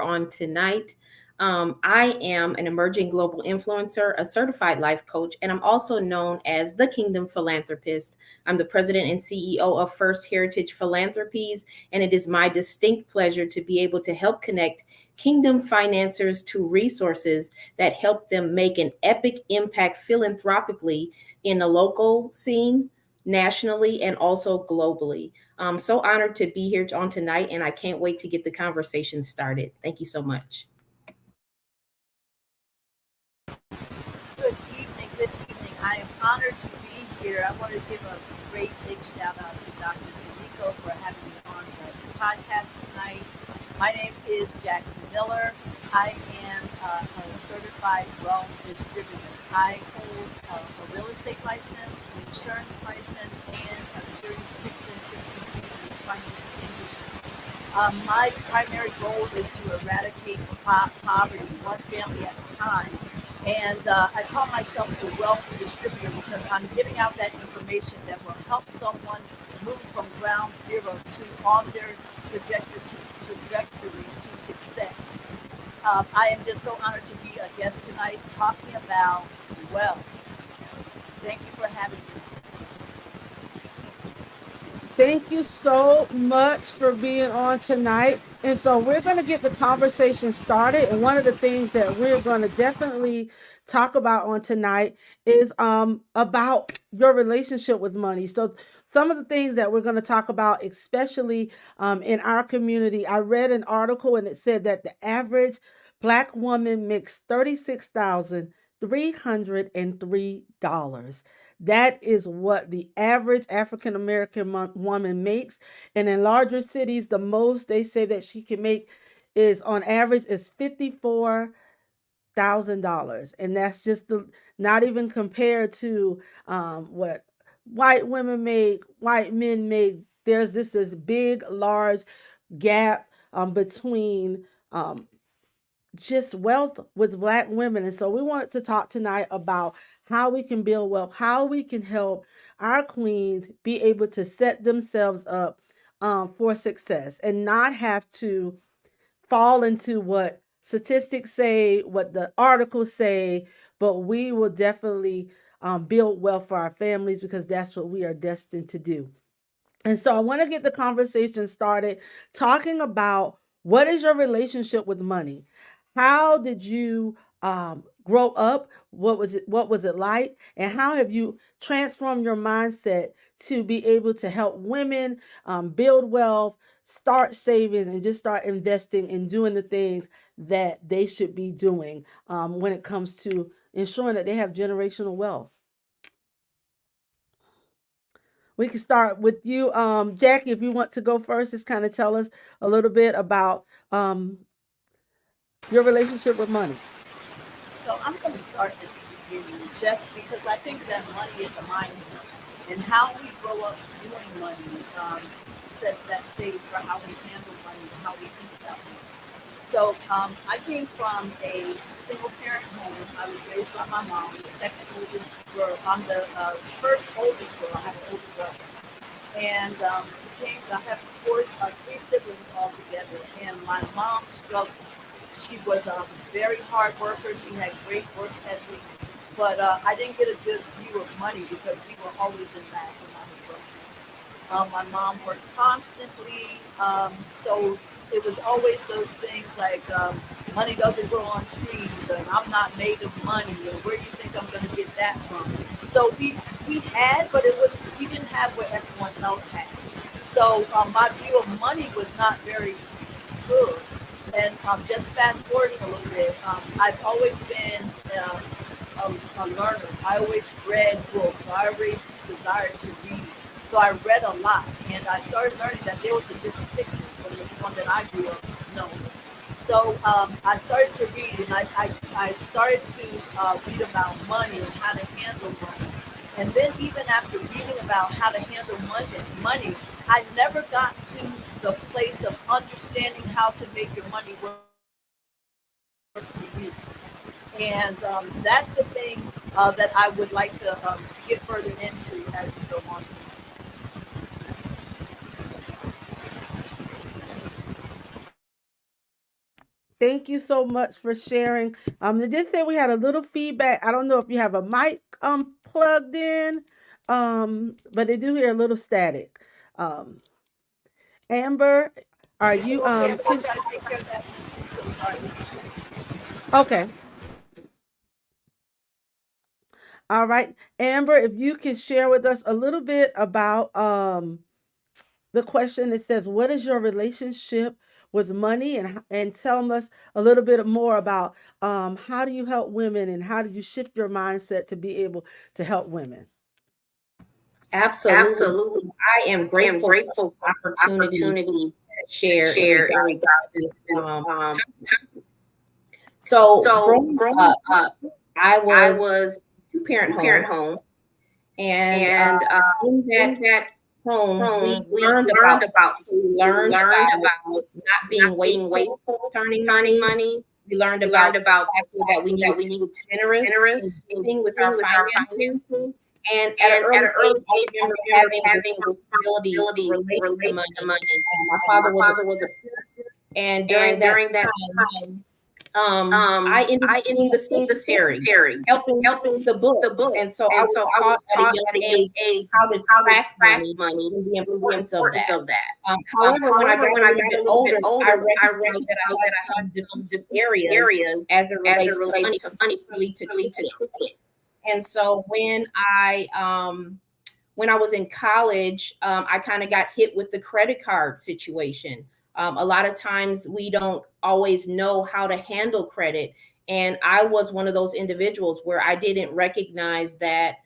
on tonight. I am an emerging global influencer, a certified life coach, and I'm also known as the Kingdom Philanthropist. I'm the president and CEO of First Heritage Philanthropies, and it is my distinct pleasure to be able to help connect Kingdom financiers to resources that help them make an epic impact philanthropically in the local scene, nationally, and also globally. I'm so honored to be here on tonight, and I can't wait to get the conversation started. Thank you so much. Good evening, good evening. I am honored to be here. I want to give a great big shout out to Dr. Tamiko for having me on the podcast tonight. My name is Jackie Miller. I am a certified wealth distributor. I hold a real estate license, an insurance license, and a Series 6 and 63 in financial industry. My primary goal is to eradicate poverty one family at a time. And I call myself the wealth distributor because I'm giving out that information that will help someone move from ground zero to on their trajectory to success. I am just so honored to be a guest tonight talking about wealth. Thank you for having me. Thank you so much for being on tonight. And so we're going to get the conversation started. And one of the things that we're going to definitely talk about on tonight is about your relationship with money. So some of the things that we're going to talk about, especially in our community, I read an article and it said that the average Black woman makes $36,303. That is what the average African American woman makes. And in larger cities, the most they say that she can make is on average is $54,000. And that's just the not even compared to what white women make, white men make. There's this big, large gap between just wealth with Black women. And so we wanted to talk tonight about how we can build wealth, how we can help our queens be able to set themselves up for success and not have to fall into what statistics say, what the articles say, but we will definitely build wealth for our families because that's what we are destined to do. And so I want to get the conversation started talking about what is your relationship with money? How did you grow up? What was it like? And how have you transformed your mindset to be able to help women build wealth, start saving, and just start investing and doing the things that they should be doing when it comes to ensuring that they have generational wealth? We can start with you, Jackie, if you want to go first. Just kind of tell us a little bit about your relationship with money. So I'm going to start at the beginning just because I think that money is a mindset. And how we grow up doing money sets that stage for how we handle money and how we think about money. So I came from a single parent home. I was raised by my mom, the second oldest girl. I'm the first oldest girl. I have an older brother. And I have three siblings altogether. And my mom struggled. She was a very hard worker. She had great work ethic. But I didn't get a good view of money because we were always in lack when I was working. My mom worked constantly, so it was always those things like money doesn't grow on trees, and I'm not made of money, and where do you think I'm going to get that from? So we had, but it was we didn't have what everyone else had. So my view of money was not very good. And just fast forwarding a little bit, I've always been a learner. I always read books. I always desired to read. So I read a lot, and I started learning that there was a different picture from the one that I grew up knowing. So I started to read, and I started to read about money and how to handle money. And then even after reading about how to handle money, I never got to the place of understanding how to make your money work for you. And that's the thing that I would like to get further into as we go on. Thank you so much for sharing. They did say we had a little feedback. I don't know if you have a mic plugged in, but they do hear a little static. Amber, are you Okay, we'll can try to take care of that. I'm sorry. okay. All right. Amber, if you can share with us a little bit about the question that says, what is your relationship with money? And tell us a little bit more about how do you help women and how do you shift your mindset to be able to help women? Absolutely. Absolutely. I am I am grateful for grateful the for the opportunity opportunity to to share in share in regards regards to this to topic. So growing growing up, up. I I was was two-parent two-parent home, home, and and in that in that home, home, we learned about we we learned learned about about not being not being wasteful, wasteful, turning turning money. money. We learned We learned about the about the fact that we fact that needed we to needed be to be generous in generous in giving with our giving with our finances. finances. And at an And at early an age, early I age, I remember remember having having responsibilities responsibilities related to related to money. money. My My father was a father was a pastor, and during and that during that time, time, I ended I up ended being the up being the secretary, secretary, helping with helping the the books. book. And so I And was so I taught was at a taught young at a young age age how to how to track track money money and the and the importance of importance that. of that. However, when I However, got when a I little got bit a little bit older, I older, I recognized that I recognized that had I had some deficient some areas areas as it as it relates to relates money, to money, particularly to particularly to credit. credit. And so when I was in college, I kind of got hit with the credit card situation. A lot of times we don't always know how to handle credit. And I was one of those individuals where I didn't recognize that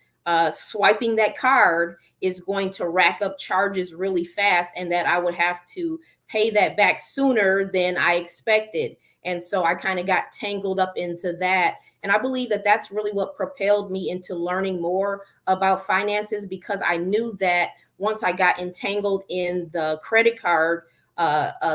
swiping that card is going to rack up charges really fast and that I would have to pay that back sooner than I expected. And so I kind of got tangled up into that. And I believe that that's really what propelled me into learning more about finances, because I knew that once I got entangled in the credit card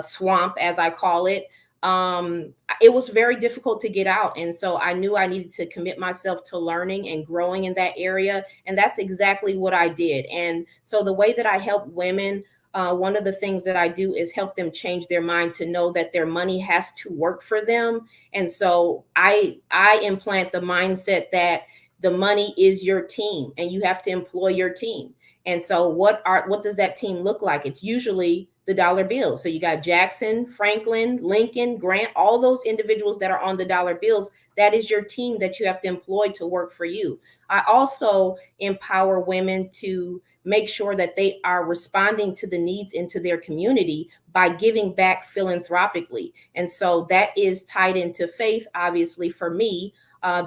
swamp, as I call it, it was very difficult to get out. And so I knew I needed to commit myself to learning and growing in that area. And that's exactly what I did. And so the way that I help women, one of the things that I do is help them change their mind to know that their money has to work for them. And so I implant the mindset that the money is your team and you have to employ your team. And so what does that team look like? It's usually the dollar bills. So you got Jackson, Franklin, Lincoln, Grant, all those individuals that are on the dollar bills. That is your team that you have to employ to work for you. I also empower women to make sure that they are responding to the needs into their community by giving back philanthropically. And so that is tied into faith, obviously, for me,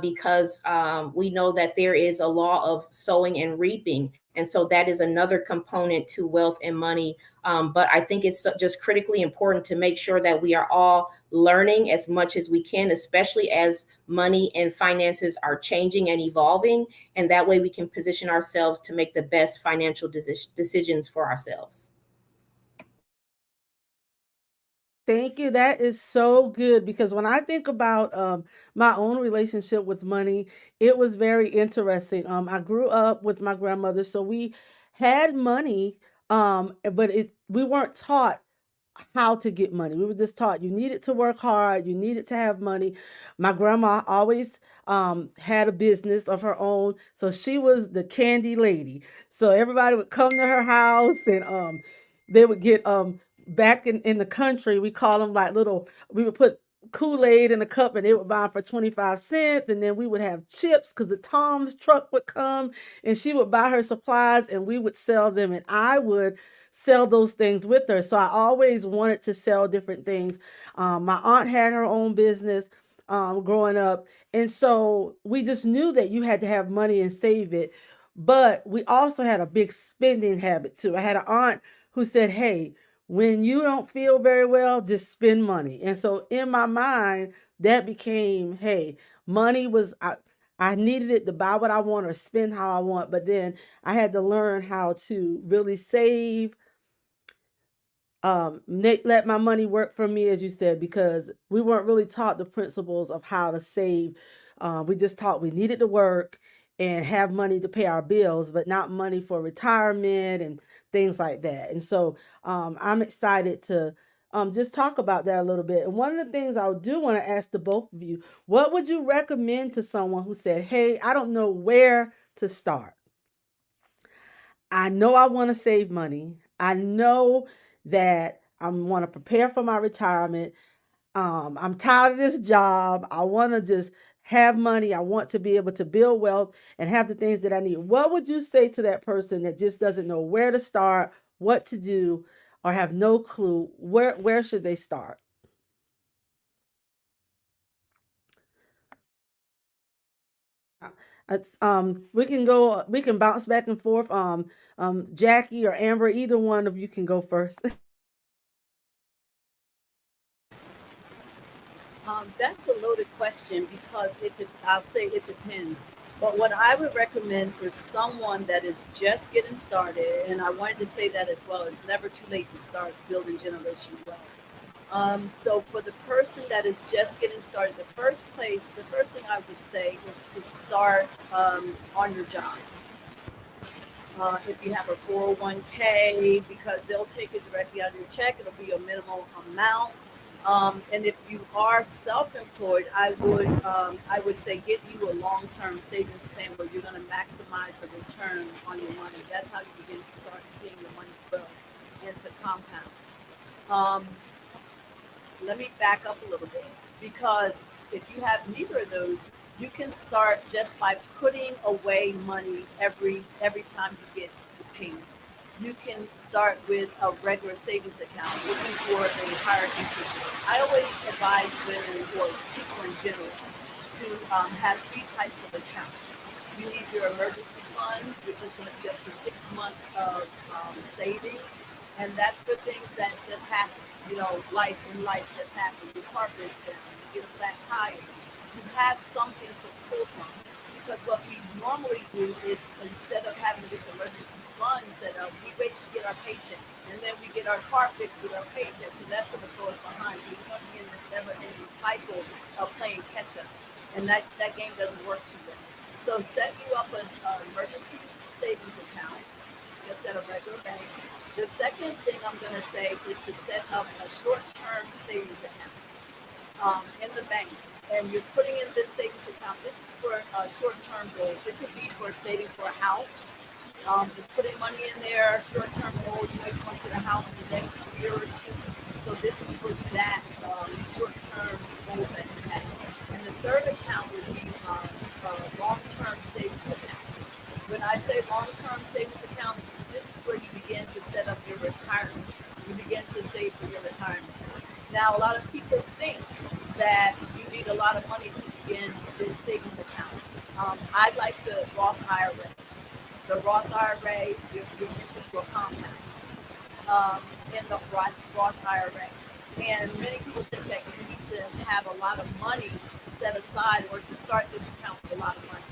because we know that there is a law of sowing and reaping. And so that is another component to wealth and money. But I think it's just critically important to make sure that we are all learning as much as we can, especially as money and finances are changing and evolving. And that way we can position ourselves to make the best financial decisions for ourselves. Thank you. That is so good because when I think about my own relationship with money, it was very interesting. I grew up with my grandmother, so we had money, but we weren't taught how to get money. We were just taught you needed to work hard, you needed to have money. My grandma always had a business of her own, so she was the candy lady. So everybody would come to her house and they would get back in the country, we call them like little, we would put Kool-Aid in a cup and they would buy 'em for 25 cents. And then we would have chips because the Tom's truck would come and she would buy her supplies and we would sell them. And I would sell those things with her. So I always wanted to sell different things. My aunt had her own business growing up. And so we just knew that you had to have money and save it. But we also had a big spending habit too. I had an aunt who said, hey, when you don't feel very well, just spend money. And so in my mind, that became, hey, money was, I needed it to buy what I want or spend how I want. But then I had to learn how to really save, let my money work for me, as you said, because we weren't really taught the principles of how to save. We just taught we needed to work and have money to pay our bills, but not money for retirement and things like that. And so I'm excited to just talk about that a little bit. And one of the things I do want to ask the both of you, what would you recommend to someone who said, "Hey, I don't know where to start. I know I want to save money. I know that I want to prepare for my retirement. I'm tired of this job. I want to just have money. I want to be able to build wealth and have the things that I need." What would you say to that person that just doesn't know where to start, what to do, or have no clue? Where should they start? We can bounce back and forth. Jackie or Amber, either one of you can go first. That's a loaded question because I'll say it depends. But what I would recommend for someone that is just getting started, and I wanted to say that as well, it's never too late to start building generational wealth. So for the person that is just getting started, the first thing I would say is to start on your job. If you have a 401k, because they'll take it directly out of your check, it'll be a minimal amount. And if you are self-employed, I would say get you a long-term savings plan where you're going to maximize the return on your money. That's how you begin to start seeing your money grow and to compound. Um, Let me back up a little bit, because if you have neither of those, you can start just by putting away money every time you get the payment. You can start with a regular savings account looking for a higher interest rate. I always advise women or people in general to have three types of accounts. You need your emergency fund, which is going to be up to 6 months of savings, and that's for things that just happen. Life just happens. Your car breaks down, you get a flat tire. You have something to pull from. Because what we normally do is, instead of having this emergency fund set up, we wait to get our paycheck. And then we get our car fixed with our paycheck. So that's going to throw us behind. So we're going to be in this never-ending cycle of playing catch-up. And that game doesn't work too well. So set you up an emergency savings account, just at a regular bank. The second thing I'm going to say is to set up a short-term savings account in the bank. And you're putting in this savings account. This is for short-term goals. It could be for saving for a house. Just putting money in there, short-term goal. You want to get a house in the next year or two. So this is for that short-term goals that you have. And the third account would be long-term savings account. When I say long-term savings account, this is where you begin to set up your retirement. You begin to save for your retirement. Now, a lot of people think that you need a lot of money to begin this savings account. I like the Roth IRA. The Roth IRA, your interest will compound in the Roth IRA. And many people think that you need to have a lot of money set aside or to start this account with a lot of money.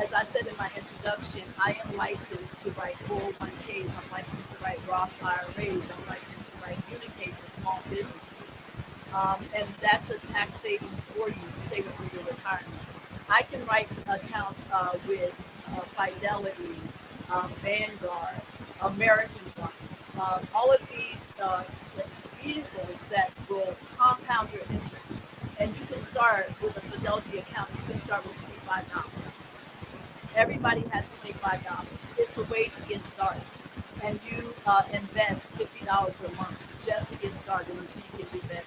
As I said in my introduction, I am licensed to write 401ks. I'm licensed to write Roth IRAs. I'm licensed to write Unicate for small businesses. And that's a tax savings for you, saving for your retirement. I can write accounts with Fidelity, Vanguard, American Funds, all of these vehicles that will compound your interest. And you can start with a Fidelity account. You can start with $25. Everybody has $25. It's a way to get started. And you invest $50 a month just to get started until you can do better.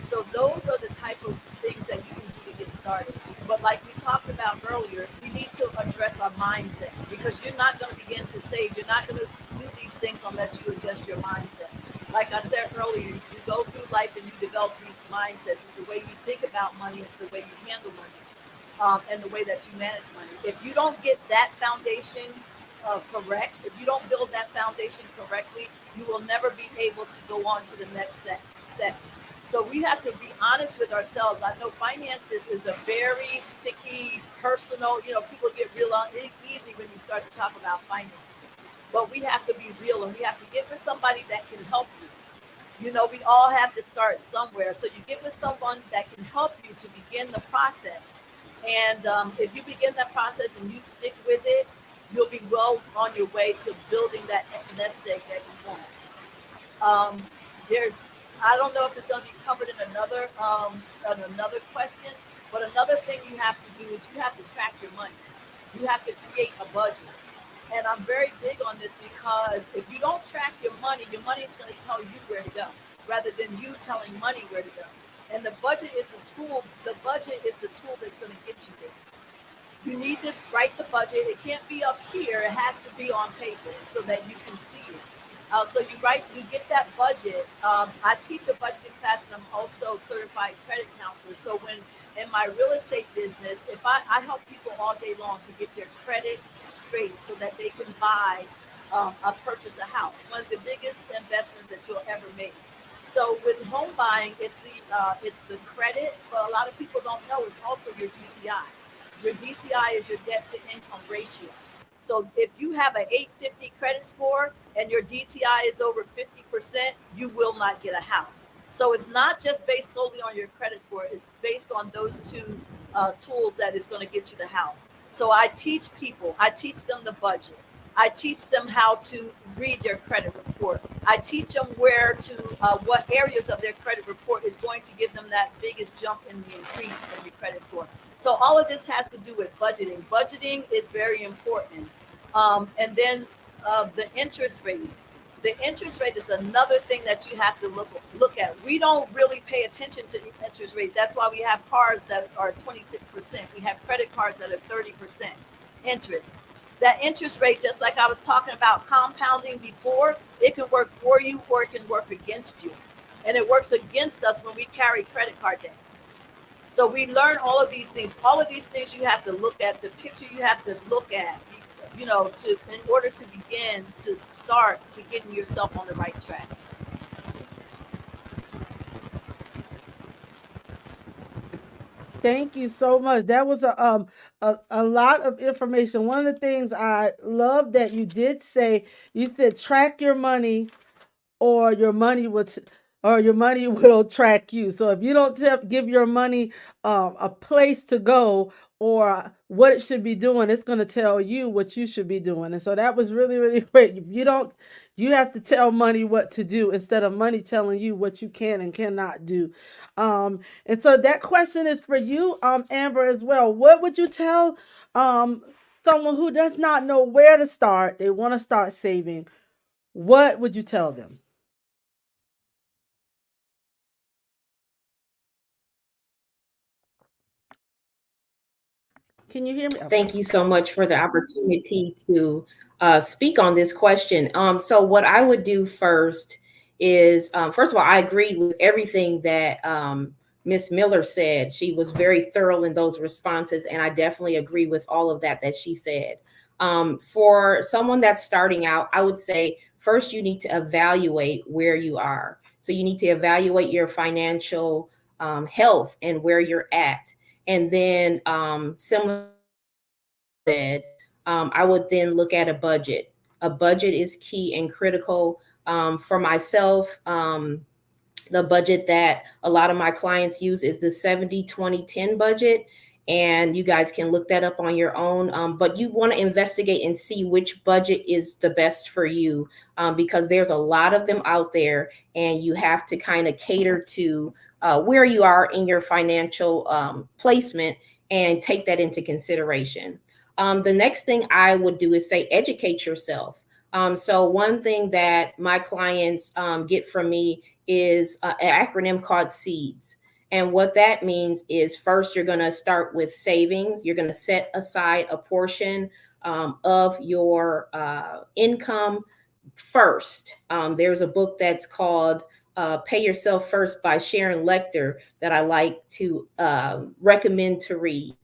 So those are the type of things that you can do to get started. But like we talked about earlier, we need to address our mindset, because you're not going to begin to save. You're not going to do these things unless you adjust your mindset. Like I said earlier, you go through life and you develop these mindsets. It's the way you think about money. It's the way you handle money. And the way that you manage money. If you don't get that foundation correct, if you don't build that foundation correctly, you will never be able to go on to the next step. So we have to be honest with ourselves. I know finances is a very sticky, personal, people get real easy when you start to talk about finances. But we have to be real, and we have to get with somebody that can help you. We all have to start somewhere. So you get with someone that can help you to begin the process. And if you begin that process and you stick with it, you'll be well on your way to building that nest egg that you want. I don't know if it's going to be covered in another question, but another thing you have to do is you have to track your money. You have to create a budget. And I'm very big on this because if you don't track your money is going to tell you where to go rather than you telling money where to go. And the budget is the tool. The budget is the tool that's going to get you there. You need to write the budget. It can't be up here. It has to be on paper so that you can see it. So you get that budget. I teach a budgeting class, and I'm also certified credit counselor. So when in my real estate business, if I help people all day long to get their credit straight so that they can purchase a house, one of the biggest investments that you'll ever make. So with home buying, it's the credit, but a lot of people don't know it's also your DTI. Your DTI is your debt to income ratio. So if you have an 850 credit score and your DTI is over 50%, you will not get a house. So it's not just based solely on your credit score. It's based on those two tools that is going to get you the house. So I teach people, I teach them the budget. I teach them how to read their credit report. I teach them what areas of their credit report is going to give them that biggest jump in the increase in your credit score. So all of this has to do with budgeting. Budgeting is very important. And then the interest rate. The interest rate is another thing that you have to look at. We don't really pay attention to the interest rate. That's why we have cars that are 26%. We have credit cards that are 30% interest. That interest rate, just like I was talking about compounding before, it can work for you or it can work against you. And it works against us when we carry credit card debt. So we learn all of these things. All of these things you have to look at. The picture you have to look at, in order to begin to start to getting yourself on the right track. Thank you so much. That was a lot of information. One of the things I love that you did say, you said track your money or your money will track you. So if you don't give your money a place to go or what it should be doing, it's going to tell you what you should be doing. And so that was really, really great. If you don't, you have to tell money what to do instead of money telling you what you can and cannot do. And so that question is for you, Amber, as well. What would you tell someone who does not know where to start? They want to start saving. What would you tell them? Can you hear me? Thank you so much for the opportunity to speak on this question. So what I would do first is, first of all, I agree with everything that Ms. Miller said. She was very thorough in those responses, and I definitely agree with all of that she said. For someone that's starting out, I would say first you need to evaluate where you are. So you need to evaluate your financial health and where you're at. And then similar said, I would then look at a budget. A budget is key and critical for myself. The budget that a lot of my clients use is the 70-20-10 budget. And you guys can look that up on your own. But you want to investigate and see which budget is the best for you because there's a lot of them out there and you have to kind of cater to where you are in your financial placement and take that into consideration. The next thing I would do is say, educate yourself. So one thing that my clients get from me is an acronym called SEEDS. And what that means is first, you're going to start with savings. You're going to set aside a portion of your income first. There's a book that's called Pay Yourself First by Sharon Lechter that I like to recommend to read.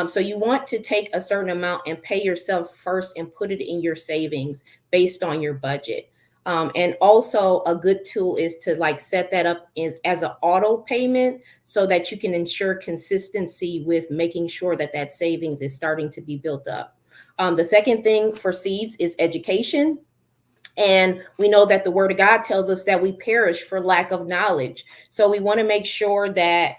So you want to take a certain amount and pay yourself first and put it in your savings based on your budget. And also a good tool is to set that up as an auto payment so that you can ensure consistency with making sure that savings is starting to be built up. The second thing for SEEDS is education. And we know that the word of God tells us that we perish for lack of knowledge. So we want to make sure that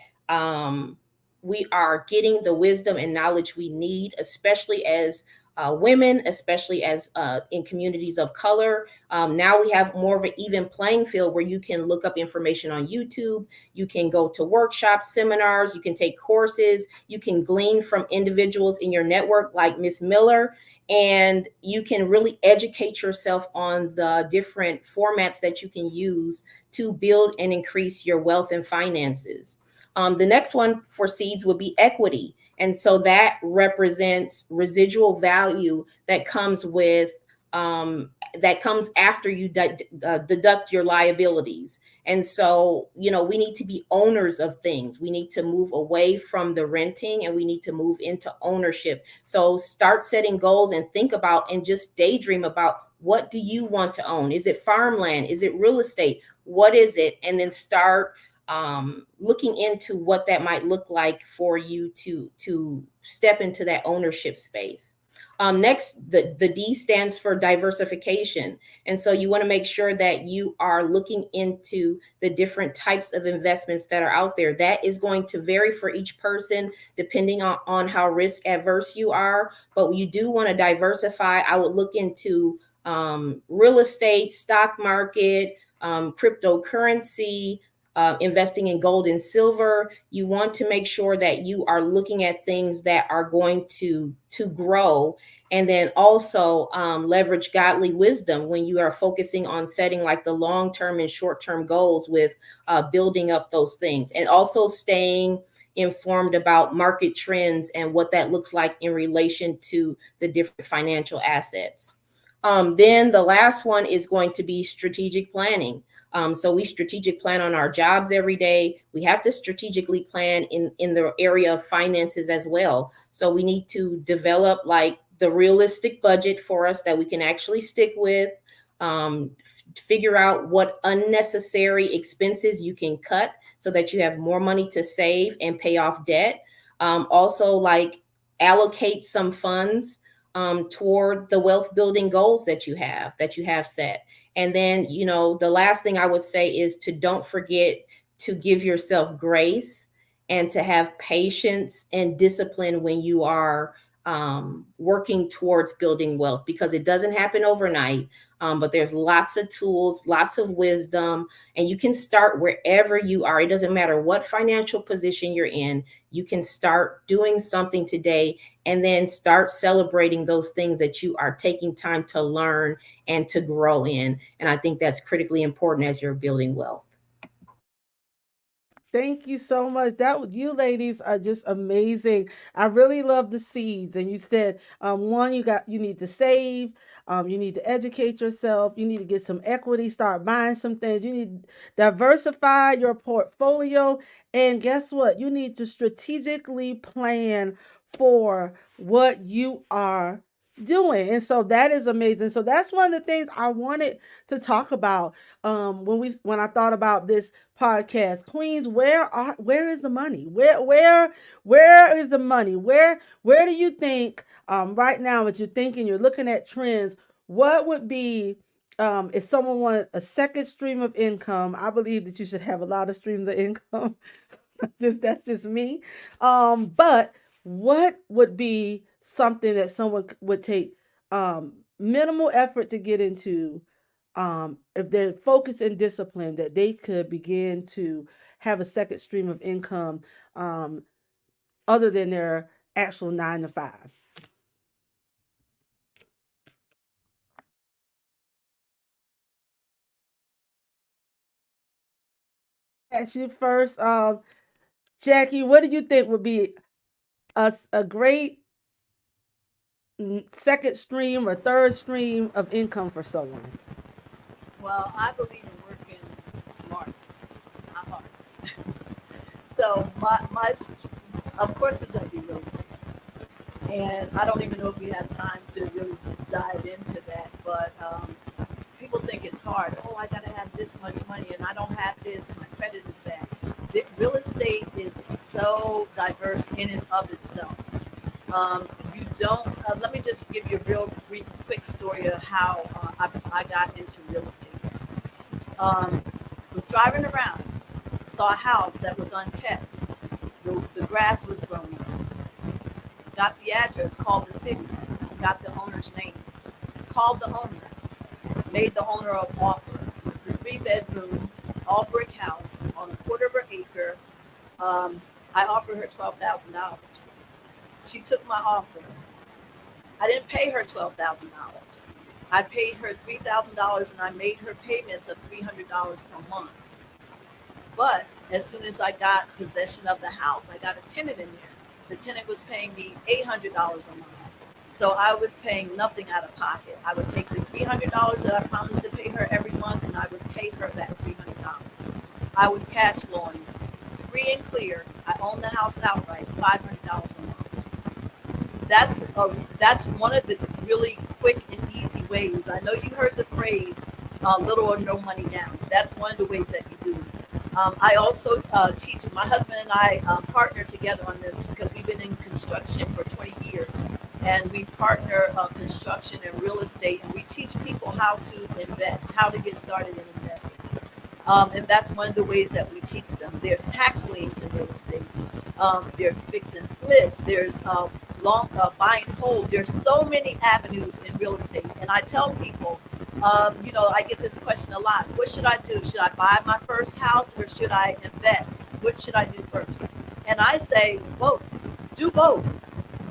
we are getting the wisdom and knowledge we need, especially as women, especially as in communities of color. Now we have more of an even playing field where you can look up information on YouTube, you can go to workshops, seminars, you can take courses, you can glean from individuals in your network like Miss Miller, and you can really educate yourself on the different formats that you can use to build and increase your wealth and finances. The next one for seeds would be equity. And so that represents residual value that comes with that comes after you deduct your liabilities. And so, we need to be owners of things. We need to move away from the renting and we need to move into ownership. So start setting goals and think about and just daydream about, what do you want to own? Is it farmland? Is it real estate? What is it? And then start looking into what that might look like for you to step into that ownership space. Next, the D stands for diversification. And so you want to make sure that you are looking into the different types of investments that are out there. That is going to vary for each person depending on how risk adverse you are. But you do want to diversify. I would look into real estate, stock market, cryptocurrency, investing in gold and silver. You want to make sure that you are looking at things that are going to grow, and then also leverage godly wisdom when you are focusing on setting like the long-term and short-term goals with building up those things, and also staying informed about market trends and what that looks like in relation to the different financial assets. Then the last one is going to be strategic planning. So we strategic plan on our jobs every day. We have to strategically plan in the area of finances as well. So we need to develop like the realistic budget for us that we can actually stick with, figure out what unnecessary expenses you can cut so that you have more money to save and pay off debt. Also like allocate some funds toward the wealth building goals that you have set. And then, the last thing I would say is to don't forget to give yourself grace and to have patience and discipline when you are working towards building wealth, because it doesn't happen overnight. But there's lots of tools, lots of wisdom, and you can start wherever you are. It doesn't matter what financial position you're in. You can start doing something today and then start celebrating those things that you are taking time to learn and to grow in. And I think that's critically important as you're building wealth. Thank you so much. You ladies are just amazing. I really love the seeds. And you said, one, you need to save, you need to educate yourself, you need to get some equity, start buying some things, you need to diversify your portfolio. And guess what? You need to strategically plan for what you are doing. And so that is amazing. So that's one of the things I wanted to talk about when I thought about this podcast. Queens, where is the money? Where is the money? Where do you think right now, as you're thinking, you're looking at trends, what would be if someone wanted a second stream of income? I believe that you should have a lot of streams of income. That's just me. But what would be something that someone would take minimal effort to get into, if they're focused and disciplined, that they could begin to have a second stream of income other than their actual 9 to 5? Ask you first, Jackie, what do you think would be a great second stream or third stream of income for someone? Well, I believe in working smart, not hard. So of course, it's going to be real estate. And I don't even know if we have time to really dive into that, but people think it's hard. Oh, I got to have this much money and I don't have this and my credit is bad. Real estate is so diverse in and of itself. You don't, let me just give you a real brief, quick story of how I got into real estate. Was driving around, saw a house that was unkept. The grass was growing. Got the address, called the city. got the owner's name, called the owner, made the owner an offer. It's a 3-bedroom, all brick house on a quarter of an acre. I offered her $12,000. She took my offer. I didn't pay her $12,000. I paid her $3,000 and I made her payments of $300 a month. But as soon as I got possession of the house, I got a tenant in there. The tenant was paying me $800 a month. So I was paying nothing out of pocket. I would take the $300 that I promised to pay her every month and I would pay her that $300. I was cash flowing free and clear. I own the house outright, $500 a month. That's one of the really quick and easy ways. I know you heard the phrase little or no money down. That's one of the ways that you do it. I also teach, my husband and I partner together on this because we've been in construction for 20 years. And we partner construction and real estate, and we teach people how to invest, how to get started in investing. And that's one of the ways that we teach them. There's tax liens in real estate. There's fix and flips. There's buy and hold. There's so many avenues in real estate. And I tell people, I get this question a lot. What should I do? Should I buy my first house or should I invest? What should I do first? And I say, both. Do both.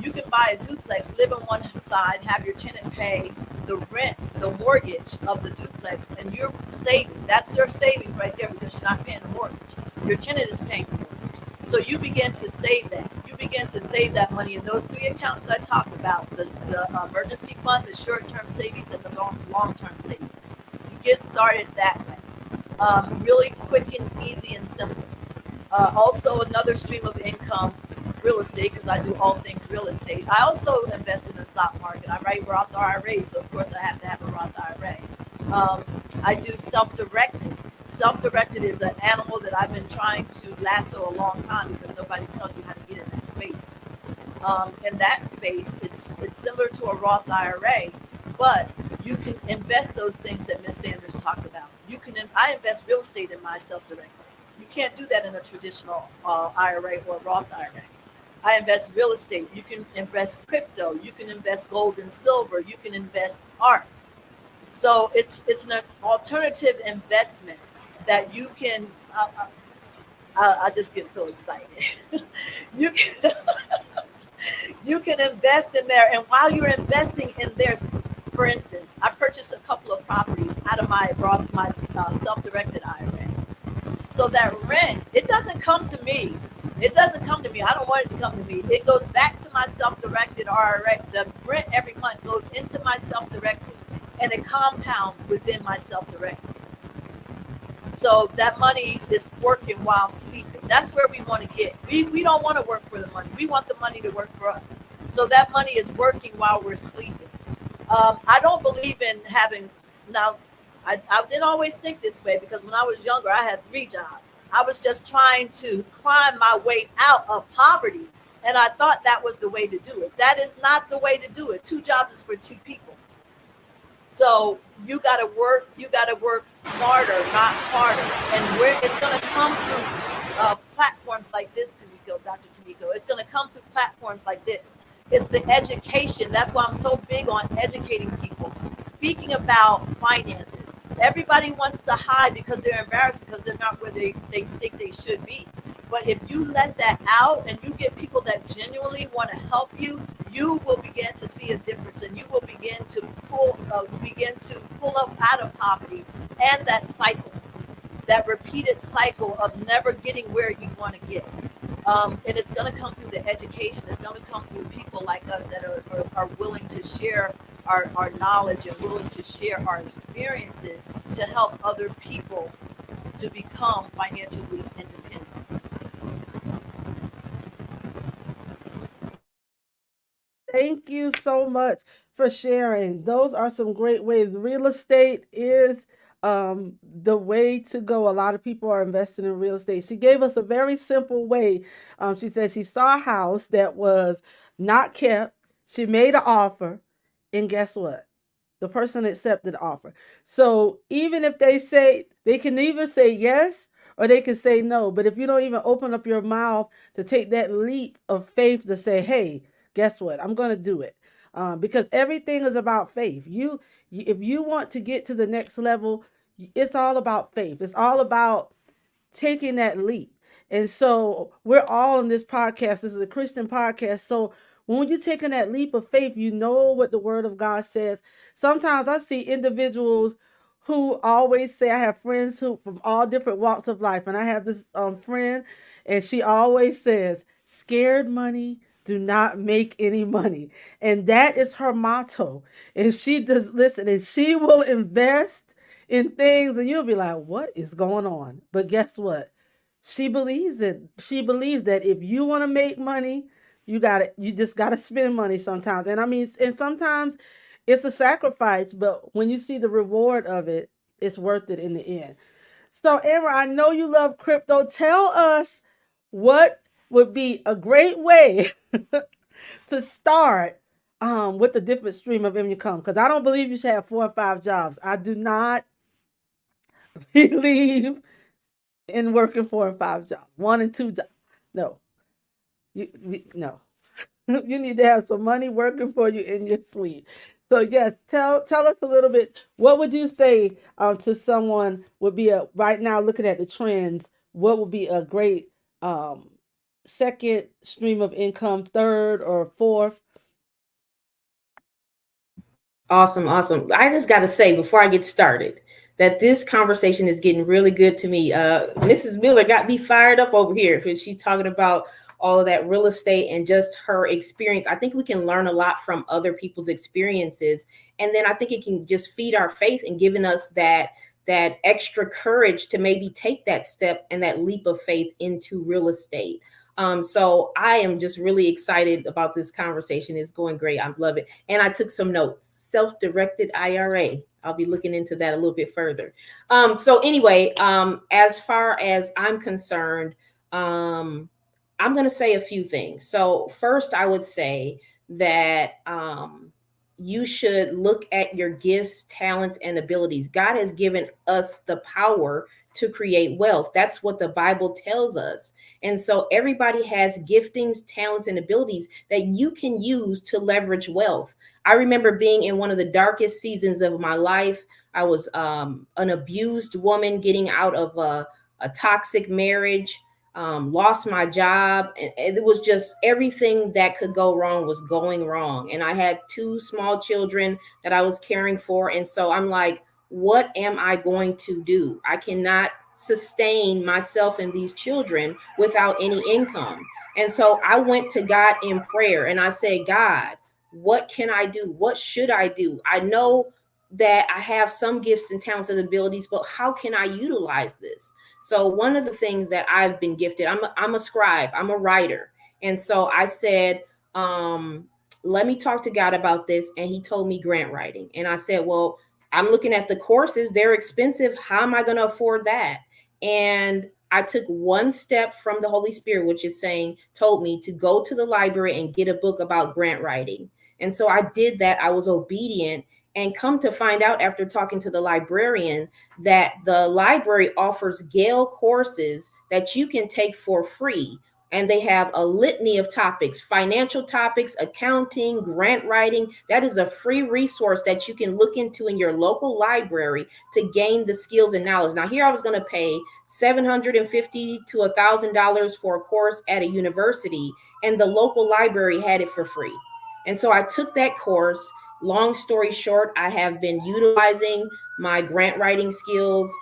You can buy a duplex, live on one side, have your tenant pay the rent, the mortgage of the duplex, and you're saving. That's your savings right there because you're not paying the mortgage. Your tenant is paying the mortgage. So you begin to save that. You begin to save that money in those 3 accounts that I talked about, the emergency fund, the short-term savings, and the long-term savings. You get started that way. Really quick and easy and simple. Also, another stream of income, real estate, because I do all things real estate. I also invest in the stock market. I write Roth IRA, so of course I have to have a Roth IRA. I do self-directed. Self-directed is an animal that I've been trying to lasso a long time because nobody tells you how to get in that space. In that space, it's similar to a Roth IRA, but you can invest those things that Ms. Sanders talked about. I invest real estate in my self-directed. You can't do that in a traditional IRA or Roth IRA. I invest real estate. You can invest crypto. You can invest gold and silver. You can invest art. So it's an alternative investment that you can. I just get so excited. you can invest in there, and while you're investing in there, for instance, I purchased a couple of properties out of my self-directed IRA. So that rent, it doesn't come to me. It doesn't come to me. I don't want it to come to me. It goes back to my self-directed IRA. The rent every month goes into my self-directed, and it compounds within my self-directed. So that money is working while I'm sleeping. That's where we want to get. We don't want to work for the money. We want the money to work for us. So that money is working while we're sleeping. I don't believe in having, now, I didn't always think this way because when I was younger, I had 3 jobs. I was just trying to climb my way out of poverty. And I thought that was the way to do it. That is not the way to do it. 2 jobs is for 2 people. So you got to work smarter, not harder. And where it's going to come through platforms like this, Dr. Tamiko. It's going to come through platforms like this. It's the education. That's why I'm so big on educating people, speaking about finances. Everybody wants to hide because they're embarrassed because they're not where they think they should be. But if you let that out and you get people that genuinely want to help you, you will begin to see a difference, and you will begin to pull up out of poverty and that cycle, that repeated cycle of never getting where you want to get. And it's going to come through the education. It's going to come through people like us that are willing to share our knowledge and willing to share our experiences to help other people to become financially independent. Thank you so much for sharing. Those are some great ways. Real estate is the way to go. A lot of people are investing in real estate. She gave us a very simple way. She said she saw a house that was not kept. She made an offer, and guess what? The person accepted the offer. So even if they can either say yes or they can say no. But if you don't even open up your mouth to take that leap of faith to say, hey, guess what? I'm going to do it. because everything is about faith. If you want to get to the next level, it's all about faith. It's all about taking that leap. And so we're all on this podcast. This is a Christian podcast. So when you're taking that leap of faith, you know what the word of God says. Sometimes I see individuals who always say, I have friends who from all different walks of life. And I have this friend, and she always says, scared money do not make any money. And that is her motto. And she does listen, and she will invest in things, and you'll be like, what is going on? But guess what? She believes it. She believes that if you want to make money, you just gotta spend money sometimes. And I mean, and sometimes it's a sacrifice, but when you see the reward of it, it's worth it in the end. So Amber, I know you love crypto. Tell us what would be a great way to start with a different stream of income. Because I don't believe you should have 4 and 5 jobs. I do not believe in working 4 and 5 jobs, 1 and 2 jobs. No, no. You need to have some money working for you in your sleep. So yes, tell us a little bit. What would you say to someone would be right now looking at the trends? What would be a great second stream of income, third or fourth? Awesome. I just got to say before I get started that this conversation is getting really good to me. Mrs. Miller got me fired up over here because she's talking about all of that real estate and just her experience. I think we can learn a lot from other people's experiences. And then I think it can just feed our faith and giving us that extra courage to maybe take that step and that leap of faith into real estate. So I am just really excited about this conversation. It's going great. I love it. And I took some notes. Self-directed IRA. I'll be looking into that a little bit further. So anyway, as far as I'm concerned, I'm going to say a few things. So first, I would say that you should look at your gifts, talents, and abilities. God has given us the power to create wealth. That's what the Bible tells us. And so everybody has giftings, talents, and abilities that you can use to leverage wealth. I remember being in one of the darkest seasons of my life. I was an abused woman getting out of a toxic marriage. Lost my job. It was just everything that could go wrong was going wrong. And I had 2 small children that I was caring for. And so I'm like, what am I going to do? I cannot sustain myself and these children without any income. And so I went to God in prayer and I said, God, what can I do? What should I do? I know that I have some gifts and talents and abilities, but how can I utilize this? So one of the things that I've been gifted, I'm a scribe, I'm a writer. And so I said, let me talk to God about this. And he told me grant writing. And I said, well, I'm looking at the courses, they're expensive. How am I going to afford that? And I took one step from the Holy Spirit, which is told me to go to the library and get a book about grant writing. And so I did that. I was obedient. And come to find out after talking to the librarian that the library offers Gale courses that you can take for free. And they have a litany of topics, financial topics, accounting, grant writing. That is a free resource that you can look into in your local library to gain the skills and knowledge. Now, here I was going to pay $750 to $1,000 for a course at a university, and the local library had it for free. And so I took that course. Long story short, I have been utilizing my grant writing skills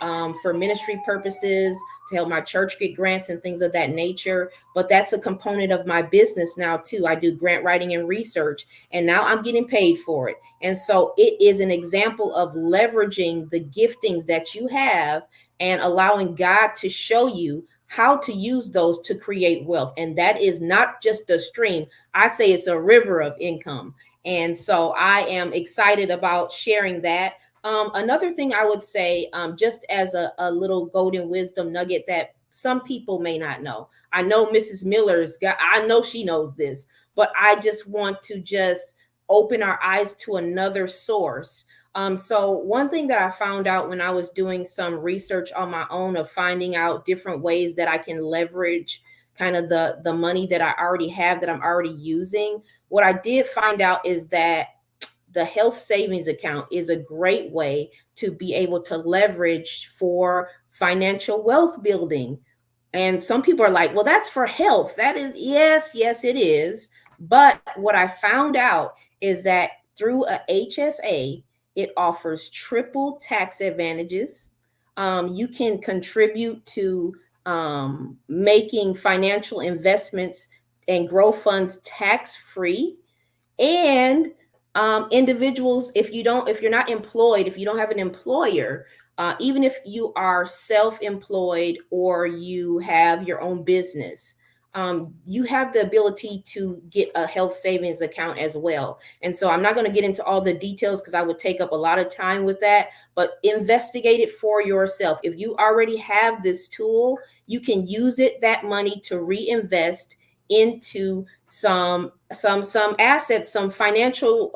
for ministry purposes to help my church get grants and things of that nature. But that's a component of my business now, too. I do grant writing and research, and now I'm getting paid for it. And so it is an example of leveraging the giftings that you have and allowing God to show you how to use those to create wealth. And that is not just a stream. I say it's a river of income. And so I am excited about sharing that. Another thing I would say, just as a little golden wisdom nugget that some people may not know. I know Mrs. Miller's got, I know she knows this, but I just want to just open our eyes to another source. So one thing that I found out when I was doing some research on my own of finding out different ways that I can leverage kind of the money that I already have that I'm already using. What I did find out is that the health savings account is a great way to be able to leverage for financial wealth building. And some people are like, well, that's for health. That is, yes, it is. But what I found out is that through a HSA, it offers triple tax advantages. You can contribute to making financial investments and grow funds tax free. And individuals, if you're not employed, if you don't have an employer, even if you are self-employed or you have your own business, you have the ability to get a health savings account as well. And so I'm not going to get into all the details because I would take up a lot of time with that, but investigate it for yourself. If you already have this tool, you can use that money to reinvest into some assets, some financial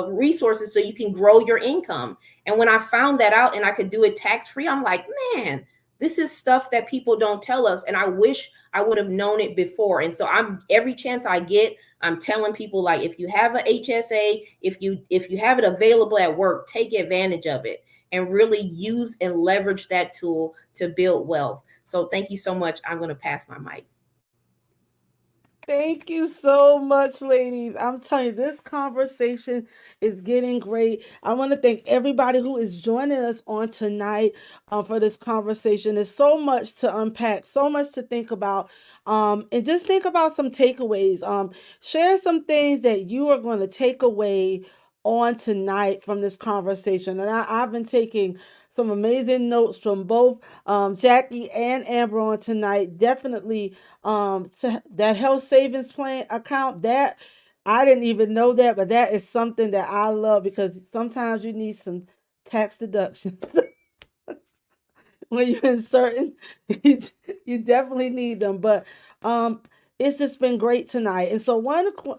resources, so you can grow your income. And when I found that out and I could do it tax free, I'm like, man, this is stuff that people don't tell us, and I wish I would have known it before. And so every chance I get, I'm telling people, like, if you have a HSA, if you have it available at work, take advantage of it and really use and leverage that tool to build wealth. So thank you so much. I'm going to pass my mic. Thank you so much, ladies. I'm telling you, this conversation is getting great. I want to thank everybody who is joining us on tonight for this conversation. There's so much to unpack, so much to think about, and just think about some takeaways. Share some things that you are going to take away on tonight from this conversation. And I've been taking some amazing notes from both Jackie and Amber on tonight. Definitely that health savings plan account, that I didn't even know that, but that is something that I love because sometimes you need some tax deductions. When you're in certain, you definitely need them. But it's just been great tonight. And so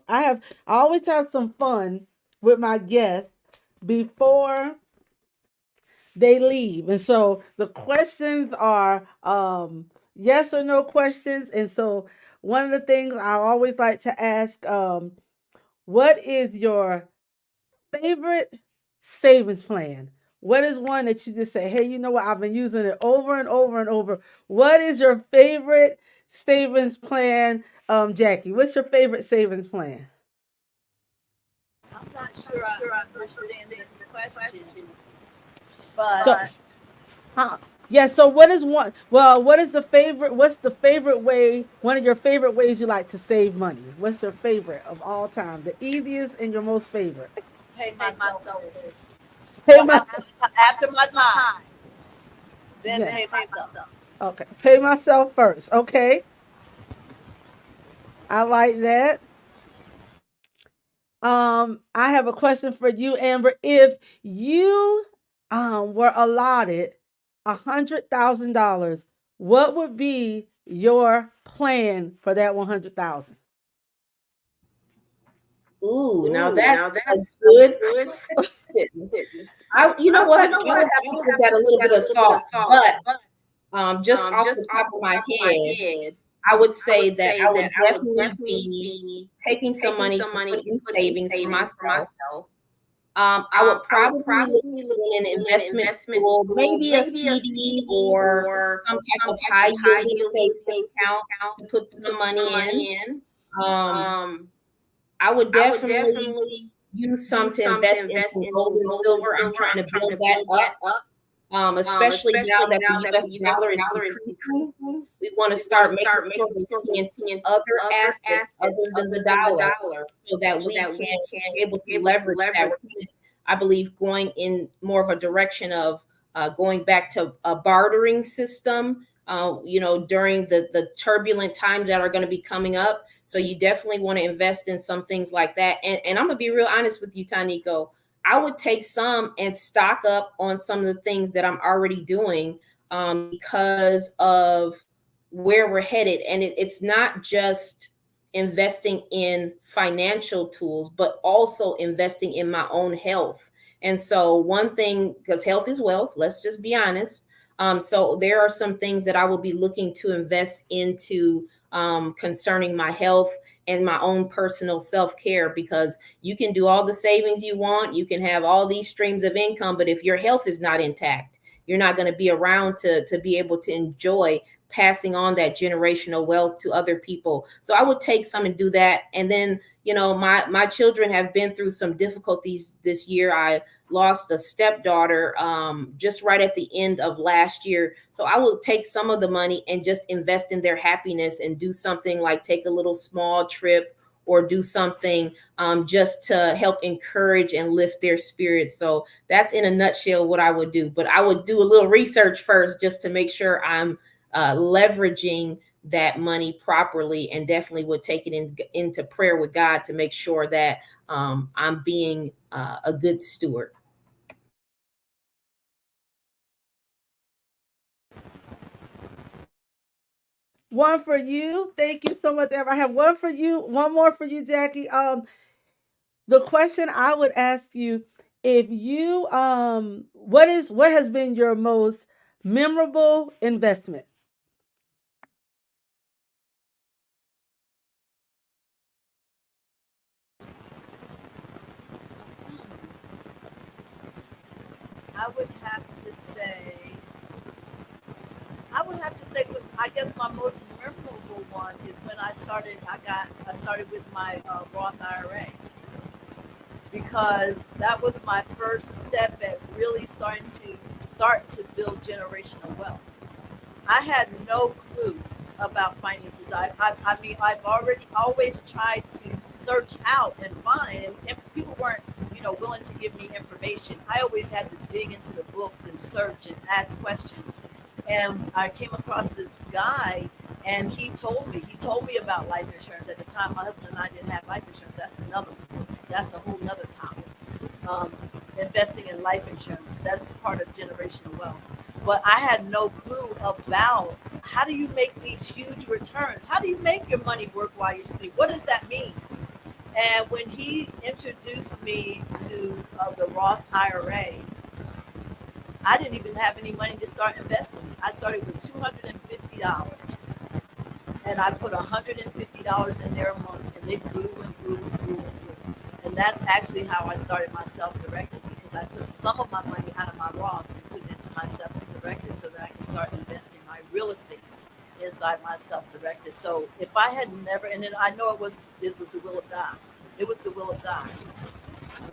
I always have some fun with my guests before they leave. And so the questions are yes or no questions. And so one of the things I always like to ask, what is your favorite savings plan? What is one that you just say, hey, you know what? I've been using it over and over and over. What is your favorite savings plan, Jackie? What's your favorite savings plan? I'm not sure I understand the question, but So, yeah, so what is one? Well, what's the favorite way, one of your favorite ways you like to save money? What's your favorite of all time? The easiest and your most favorite? pay myself first. Pay Well, my, after my time, then yeah, pay myself. okay. Pay myself first. Okay. I like that. I have a question for you, Amber. If you were allotted $100,000, what would be your plan for that 100,000? Ooh, now that's a good question. You know what? I would have to give that a little bit of thought, but just off the top of my head, I would say that I would definitely be taking some money to put in savings for myself. I would probably look in an investment tool, maybe a CD or some type of high yielding savings account to put some money in. I would definitely use some to invest in some gold and silver. I'm trying to build that up, especially now that the U.S. dollar is increasing. We want to start making sure we're looking into other assets other than the dollar, so that we can be able to leverage that. I believe going in more of a direction of going back to a bartering system, during the turbulent times that are going to be coming up. So you definitely want to invest in some things like that. And I'm going to be real honest with you, Taniko. I would take some and stock up on some of the things that I'm already doing because of where we're headed. And it's not just investing in financial tools, but also investing in my own health. And so one thing, because health is wealth, let's just be honest. So there are some things that I will be looking to invest into concerning my health and my own personal self-care, because you can do all the savings you want, you can have all these streams of income, but if your health is not intact, you're not going to be around to be able to enjoy passing on that generational wealth to other people. So I would take some and do that. And then, my children have been through some difficulties this year. I lost a stepdaughter just right at the end of last year. So I will take some of the money and just invest in their happiness and do something like take a little small trip or do something just to help encourage and lift their spirits. So that's in a nutshell what I would do. But I would do a little research first just to make sure I'm leveraging that money properly, and definitely would take it into prayer with God to make sure that I'm being a good steward. One for you. Thank you so much, Amber. I have one for you. One more for you, Jackie. The question I would ask you, if you what has been your most memorable investment? I would have to say, I guess my most memorable one is when I started. I started with my Roth IRA, because that was my first step at really starting to build generational wealth. I had no clue about finances. I mean, I've always tried to search out and find, and if people weren't, willing to give me information, I always had to dig into the books and search and ask questions. And I came across this guy, and he told me about life insurance. At the time, my husband and I didn't have life insurance. That's a whole nother topic. Um, Investing in life insurance, that's part of generational wealth. But I had no clue about how do you make these huge returns? How do you make your money work while you sleep? What does that mean? And when he introduced me to the Roth IRA, I didn't even have any money to start investing. I started with $250, and I put $150 in there a month, and it grew and grew and grew and grew. And that's actually how I started my self-directed, because I took some of my money out of my Roth and put it into my self-directed so that I could start investing my real estate inside my self-directed. So if I had never, and then I know it was the will of God. It was the will of God.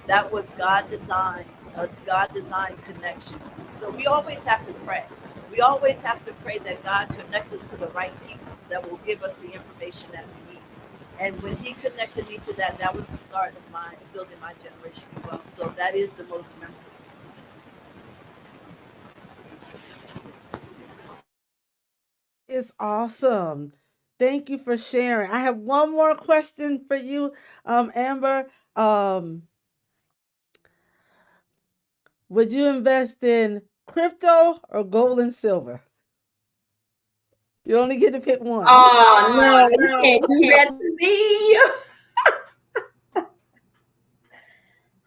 That was God designed, a God designed connection. So we always have to pray. We always have to pray that God connect us to the right people that will give us the information that we need. And when he connected me to that, that was the start of my building my generational wealth. So that is the most memorable. It's awesome. Thank you for sharing. I have one more question for you, Amber. Would you invest in crypto or gold and silver? You only get to pick one. Oh no, you can't do that to me.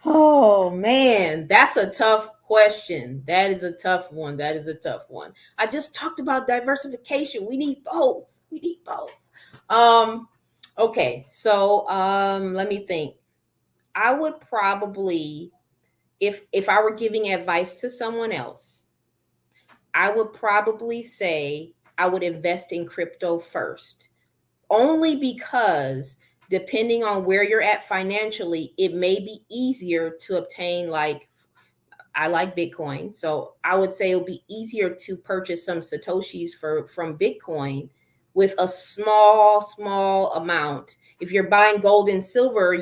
Oh man, that's a tough question. That is a tough one. That is a tough one. I just talked about diversification. We need both. We need both. Um, okay, so let me think. I would probably, if I were giving advice to someone else, I would probably say I would invest in crypto first, only because depending on where you're at financially, it may be easier to obtain, like, I like Bitcoin. So I would say it would be easier to purchase some Satoshis from Bitcoin with a small amount. If you're buying gold and silver,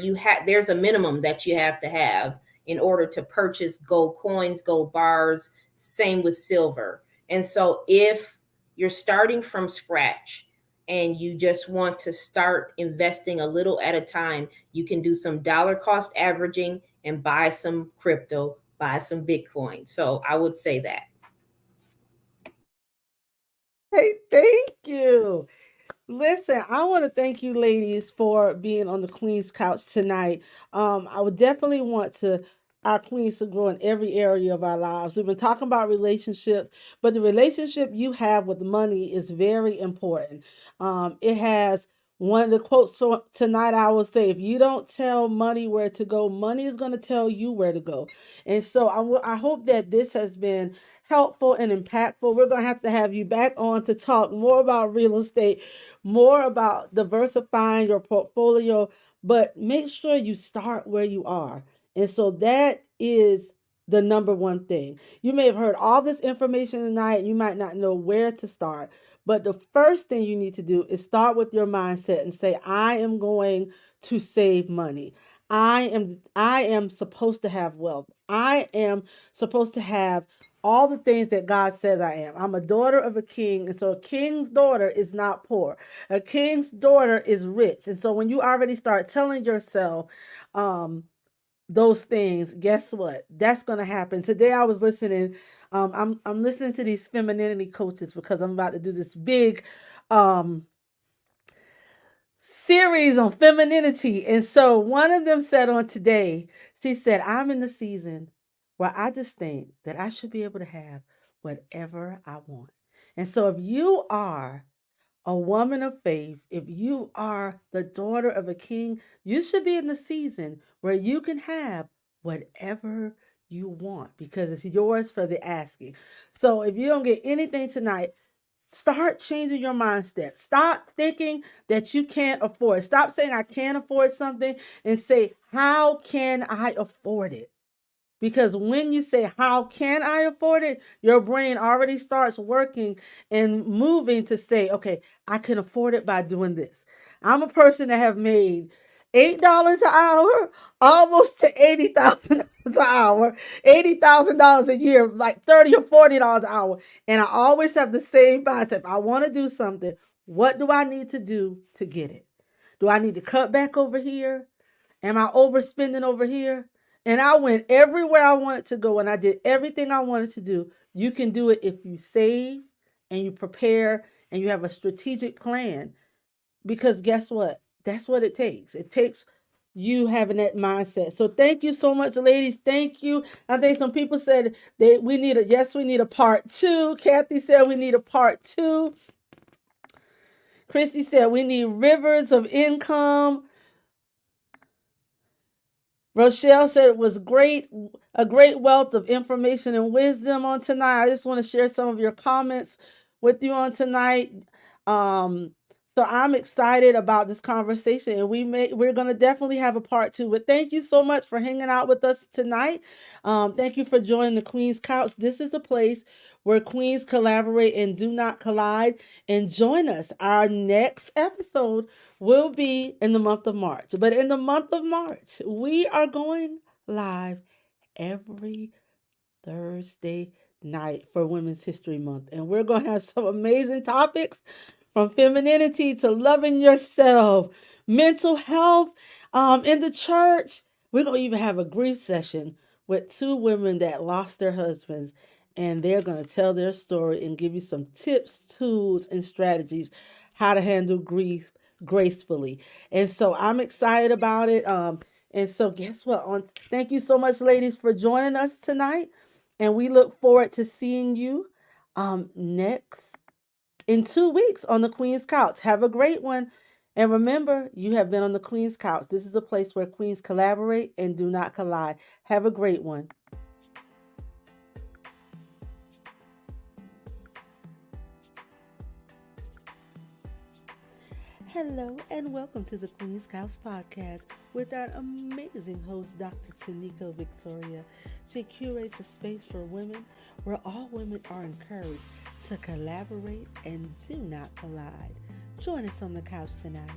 there's a minimum that you have to have in order to purchase gold coins, gold bars, same with silver. And so if you're starting from scratch and you just want to start investing a little at a time, you can do some dollar cost averaging and buy some crypto, buy some Bitcoin. So I would say that. Hey, thank you. Listen, I want to thank you ladies for being on the Queen's Couch tonight. I would definitely want to our queens to grow in every area of our lives. We've been talking about relationships, but the relationship you have with money is very important. It has one of the quotes tonight, I will say, if you don't tell money where to go, money is going to tell you where to go. And so I hope that this has been helpful and impactful. We're going to have you back on to talk more about real estate, more about diversifying your portfolio, but make sure you start where you are. And so that is the number one thing. You may have heard all this information tonight. You might not know where to start. But the first thing you need to do is start with your mindset and say, I am going to save money. I am supposed to have wealth. I am supposed to have all the things that God says I am. I'm a daughter of a king, and so a king's daughter is not poor. A king's daughter is rich. And so when you already start telling yourself those things, guess what? That's going to happen. Today I was listening. I'm listening to these femininity coaches because I'm about to do this big series on femininity. And so one of them said on today, she said, I'm in the season where I just think that I should be able to have whatever I want. And so if you are a woman of faith, if you are the daughter of a king, you should be in the season where you can have whatever you want because it's yours for the asking. So if you don't get anything tonight, start changing your mindset. Stop thinking that you can't afford. Stop saying I can't afford something and say, how can I afford it? Because when you say, how can I afford it? Your brain already starts working and moving to say, okay, I can afford it by doing this. I'm a person that have made $8 an hour, almost to $80,000 an hour, $80,000 a year, like $30 or $40 an hour. And I always have the same mindset. If I want to do something, what do I need to do to get it? Do I need to cut back over here? Am I overspending over here? And I went everywhere I wanted to go and I did everything I wanted to do. You can do it if you save and you prepare and you have a strategic plan. Because guess what? That's what it takes. It takes you having that mindset. So thank you so much, ladies. Thank you. I think some people said we need a part 2. Kathy said we need a part 2. Christy said we need rivers of income. Rochelle said it was a great wealth of information and wisdom on tonight. I just want to share some of your comments with you on tonight. So I'm excited about this conversation, and we're going to definitely have a part 2. But thank you so much for hanging out with us tonight. Thank you for joining the Queen's Couch. This is a place where queens collaborate and do not collide. And join us. Our next episode will be in the month of March. But in the month of March, we are going live every Thursday night for Women's History Month. And we're going to have some amazing topics, from femininity to loving yourself, mental health in the church. We're going to even have a grief session with 2 women that lost their husbands. And they're going to tell their story and give you some tips, tools, and strategies how to handle grief gracefully. And so I'm excited about it. And so guess what? Thank you so much, ladies, for joining us tonight. And we look forward to seeing you next in 2 weeks on the Queen's Couch. Have a great one. And remember, you have been on the Queen's Couch. This is a place where queens collaborate and do not collide. Have a great one. Hello and welcome to the Queen's Couch podcast with our amazing host, Dr. Tanika Victoria. She curates a space for women where all women are encouraged to collaborate and do not collide. Join us on the couch tonight.